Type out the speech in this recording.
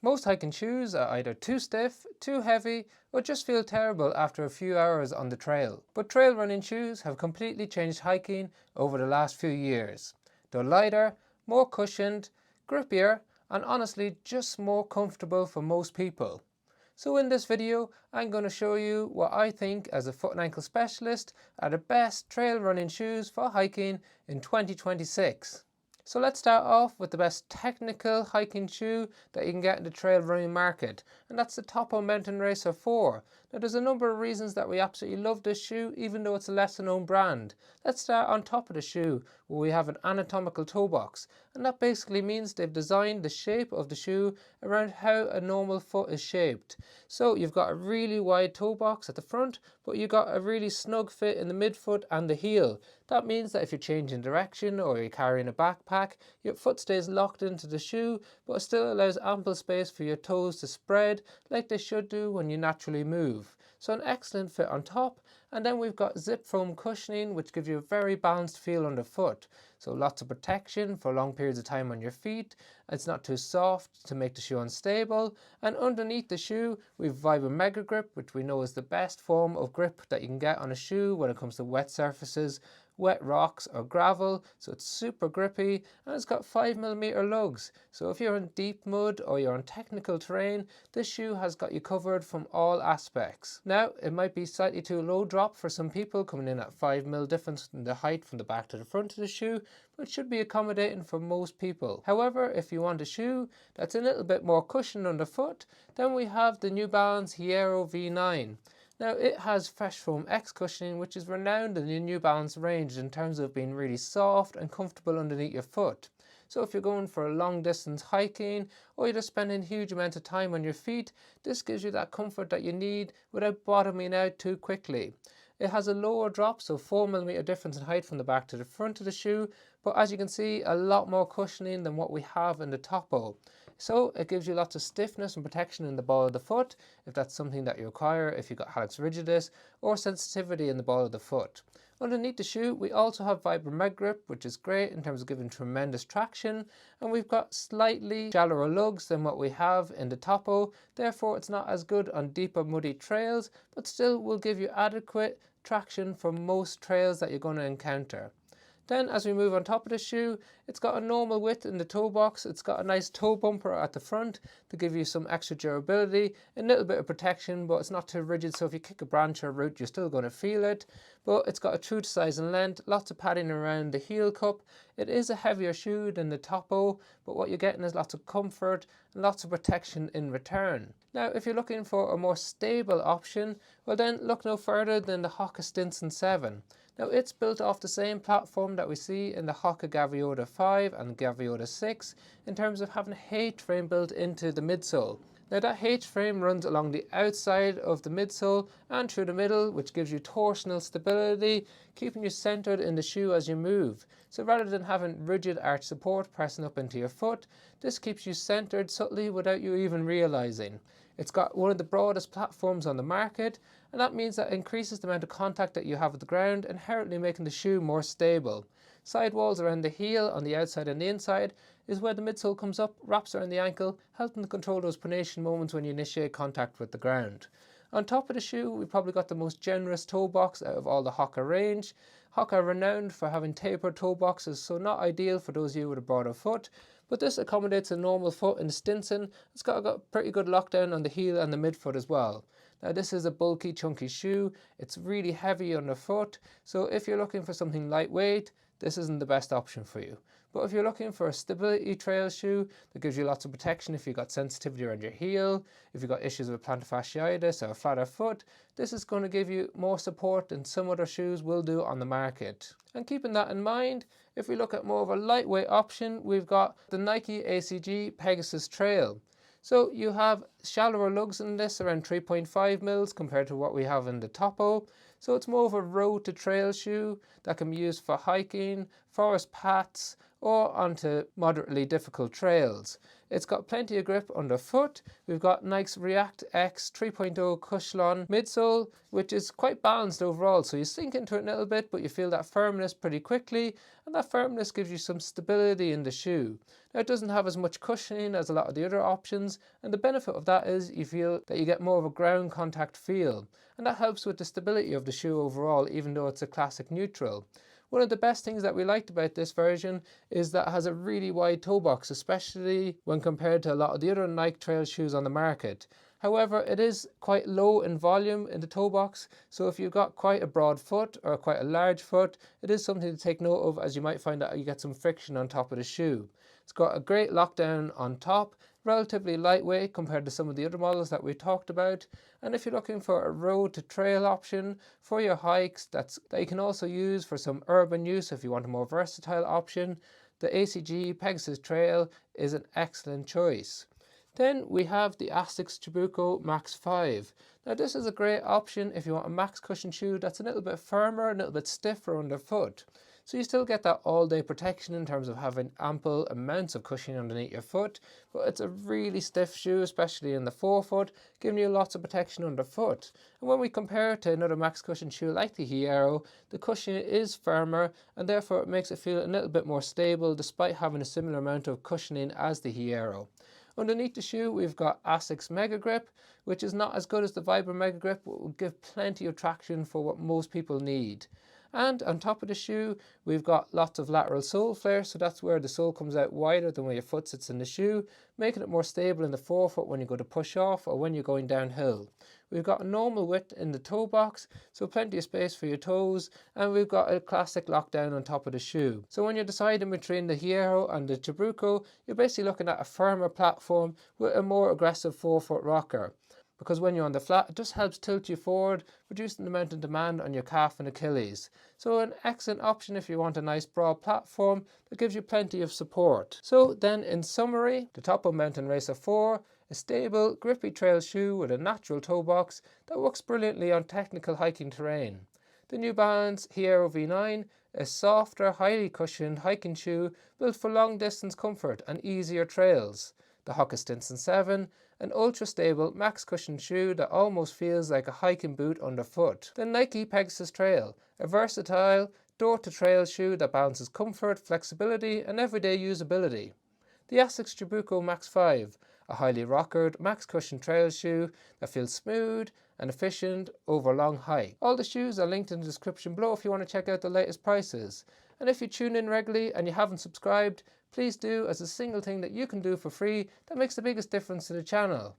Most hiking shoes are either too stiff, too heavy, or just feel terrible after a few hours on the trail. But trail running shoes have completely changed hiking over the last few years. They're lighter, more cushioned, grippier, and honestly just more comfortable for most people. So in this video, I'm going to show you what I think as a foot and ankle specialist are the best trail running shoes for hiking in 2026. So let's start off with the best technical hiking shoe that you can get in the trail running market, and that's the Topo MTN Racer 4. Now there's a number of reasons that we absolutely love this shoe, even though it's a lesser known brand. Let's start on top of the shoe, where we have an anatomical toe box, and that basically means they've designed the shape of the shoe around how a normal foot is shaped. So you've got a really wide toe box at the front, but you've got a really snug fit in the midfoot and the heel. That means that if you're changing direction or you're carrying a backpack, your foot stays locked into the shoe, but it still allows ample space for your toes to spread like they should do when you naturally move. So an excellent fit on top, and then we've got zip foam cushioning, which gives you a very balanced feel underfoot. So lots of protection for long periods of time on your feet. It's not too soft to make the shoe unstable, and underneath the shoe we've Vibra Mega Grip, which we know is the best form of grip that you can get on a shoe when it comes to wet surfaces, wet rocks or gravel. So it's super grippy, and it's got 5mm lugs, so if you're in deep mud or you're on technical terrain, this shoe has got you covered from all aspects. Now it might be slightly too low drop for some people, coming in at 5mm difference in the height from the back to the front of the shoe, but it should be accommodating for most people. However, if you want a shoe that's a little bit more cushioned underfoot, then we have the new Balance Hierro V9. Now it has Fresh Foam X cushioning, which is renowned in the New Balance range in terms of being really soft and comfortable underneath your foot. So if you're going for a long distance hiking, or you're just spending a huge amount of time on your feet, this gives you that comfort that you need without bottoming out too quickly. It has a lower drop, so 4mm difference in height from the back to the front of the shoe, but as you can see, a lot more cushioning than what we have in the Topo. So it gives you lots of stiffness and protection in the ball of the foot, if that's something that you require, if you've got hallux rigidus, or sensitivity in the ball of the foot. Underneath the shoe, we also have Vibra Mega Grip, which is great in terms of giving tremendous traction, and we've got slightly shallower lugs than what we have in the Topo, therefore it's not as good on deeper muddy trails, but still will give you adequate traction for most trails that you're going to encounter. Then as we move on top of the shoe, it's got a normal width in the toe box. It's got a nice toe bumper at the front to give you some extra durability, a little bit of protection, but it's not too rigid, so if you kick a branch or root, you're still going to feel it. But it's got a true to size and length, lots of padding around the heel cup. It is a heavier shoe than the Topo, but what you're getting is lots of comfort and lots of protection in return. Now, if you're looking for a more stable option, well then look no further than the HOKA Stinson 7. Now it's built off the same platform that we see in the HOKA Gaviota 5 and Gaviota 6 in terms of having a H-frame built into the midsole. Now that H-frame runs along the outside of the midsole and through the middle, which gives you torsional stability, keeping you centered in the shoe as you move. So rather than having rigid arch support pressing up into your foot, this keeps you centered subtly without you even realizing. It's got one of the broadest platforms on the market, and that means that it increases the amount of contact that you have with the ground, inherently making the shoe more stable. Sidewalls around the heel on the outside and the inside is where the midsole comes up, wraps around the ankle, helping to control those pronation moments when you initiate contact with the ground. On top of the shoe, we've probably got the most generous toe box out of all the HOKA range. HOKA are renowned for having tapered toe boxes, so not ideal for those of you with a broader foot, but this accommodates a normal foot in the Stinson. It's got pretty good lockdown on the heel and the midfoot as well. Now this is a bulky, chunky shoe. It's really heavy underfoot, so if you're looking for something lightweight, this isn't the best option for you. But if you're looking for a stability trail shoe that gives you lots of protection if you've got sensitivity around your heel, if you've got issues with plantar fasciitis or a flatter foot, this is going to give you more support than some other shoes will do on the market. And keeping that in mind, if we look at more of a lightweight option, we've got the Nike ACG Pegasus Trail. So you have shallower lugs in this, around 3.5mm compared to what we have in the Topo. So it's more of a road to trail shoe that can be used for hiking, forest paths, or onto moderately difficult trails. It's got plenty of grip underfoot. We've got Nike's React X 3.0 Cushlon midsole, which is quite balanced overall. So you sink into it a little bit, but you feel that firmness pretty quickly, and that firmness gives you some stability in the shoe. Now, it doesn't have as much cushioning as a lot of the other options, and the benefit of that is you feel that you get more of a ground contact feel, and that helps with the stability of the shoe overall, even though it's a classic neutral. One of the best things that we liked about this version is that it has a really wide toe box, especially when compared to a lot of the other Nike trail shoes on the market. However, it is quite low in volume in the toe box, so if you've got quite a broad foot or quite a large foot, it is something to take note of, as you might find that you get some friction on top of the shoe. It's got a great lockdown on top, relatively lightweight compared to some of the other models that we talked about, and if you're looking for a road to trail option for your hikes that you can also use for some urban use if you want a more versatile option, the ACG Pegasus Trail is an excellent choice. Then we have the ASICS Trabuco Max 5. Now this is a great option if you want a max cushion shoe that's a little bit firmer, a little bit stiffer underfoot. So you still get that all-day protection in terms of having ample amounts of cushioning underneath your foot, but it's a really stiff shoe, especially in the forefoot, giving you lots of protection underfoot. And when we compare it to another max cushion shoe like the Hierro, the cushioning is firmer, and therefore it makes it feel a little bit more stable despite having a similar amount of cushioning as the Hierro. Underneath the shoe, we've got ASICS Mega Grip, which is not as good as the Vibra Mega Grip, but will give plenty of traction for what most people need. And on top of the shoe, we've got lots of lateral sole flare, so that's where the sole comes out wider than where your foot sits in the shoe, making it more stable in the forefoot when you go to push off or when you're going downhill. We've got a normal width in the toe box, so plenty of space for your toes, and we've got a classic lockdown on top of the shoe. So when you're deciding between the Hierro and the Trabuco, you're basically looking at a firmer platform with a more aggressive forefoot rocker. Because when you're on the flat, it just helps tilt you forward, reducing the amount of demand on your calf and Achilles. So an excellent option if you want a nice broad platform that gives you plenty of support. So then in summary, the Topo MTN Racer 4, a stable, grippy trail shoe with a natural toe box that works brilliantly on technical hiking terrain. The New Balance Hierro V9, a softer, highly cushioned hiking shoe built for long distance comfort and easier trails. The HOKA Stinson 7, an ultra-stable max cushion shoe that almost feels like a hiking boot underfoot. The Nike Pegasus Trail, a versatile, door-to-trail shoe that balances comfort, flexibility and everyday usability. The ASICS Trabuco Max 5, a highly rockered, max cushion trail shoe that feels smooth and efficient over long hike. All the shoes are linked in the description below if you want to check out the latest prices. And if you tune in regularly and you haven't subscribed, please do, as a single thing that you can do for free that makes the biggest difference to the channel.